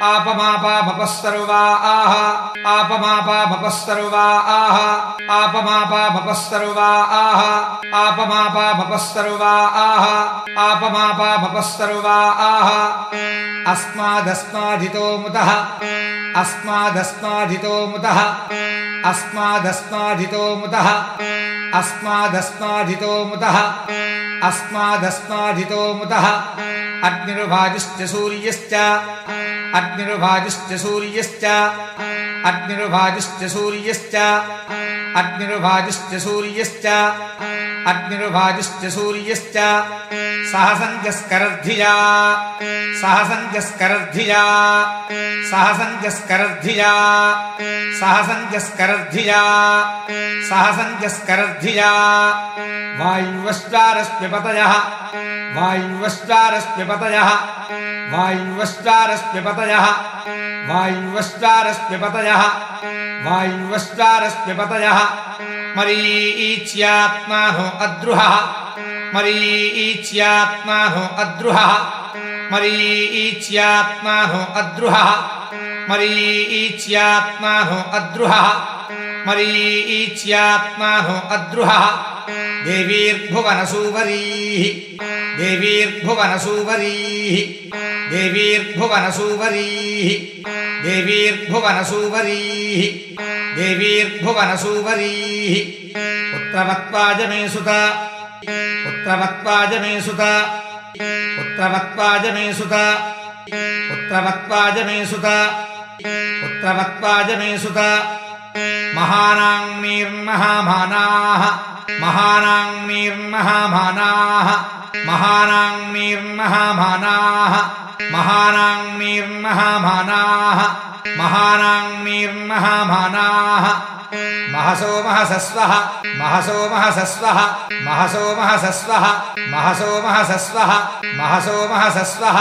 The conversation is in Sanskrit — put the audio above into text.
आपमापा भपस्तरुवाः आपमापा भपस्तरुवाः आपमापा भपस्तरुवाः आपमापा भपस्तरुवाः आपमापा भपस्तरुवाः अस्मादस्मादितो मुतः अस्मादस्मादितो मुतः अस्मादस्मादितो मुतः अस्मादस्मादितो मुतः अस्मादस्मादितो मुतः अग्निर्वायुश्च सूर्यश्च अग्निर्वायुश्च सूर्यश्च अग्निर्वायुश्च सूर्यश्च अग्निर्वायुश्च सूर्यश्च अग्निर्वायुश्च सूर्यश्च सहसंजस्करद्धिया सहसंजस्करद्धिया सहसंजस्करद्धिया सहसंजस्करद्धिया सहसंजस्करद्धिया वायुवश्वारस्मिपतयः वायुवश्वारस्मिपतयः वायुवश्वारस्मिपतयः वायुवश्वारस्मिपतयः वायुवश्वारस्मिपतयः मरीच्यात्मानो अद्रुहः मरीच्यात्मानो अद्रुहः मरीच्यात्मानो अद्रुहः मरीच्यात्मानो अद्रुहः मरीच्यात्मानो अद्रुहः देवीर्भुवनसूवरीः देवीर्भुवनसूवरीः देवीर्भुवनसूवरीः देवीर्भुवनसूवरीः देवीर्भुवनसूवरीः पुत्रवत्वाज मे सुत पुत्रवत्वाज मे सुत पुत्रवत्वाज मे सुत पुत्रवत्वाज मे सुत पुत्रवत्वाज मे सुत महानाङ्नीर्महामानाः महानाङ्नीर्महामानाः महानाङ्नीर्महामानाः महानाङ्नीर्महामानाः महानाङ्नीर्महामानाः महसो महसस्वः महसो महसस्वः महसो महसस्वः महसो महसस्वः महसो महसस्वः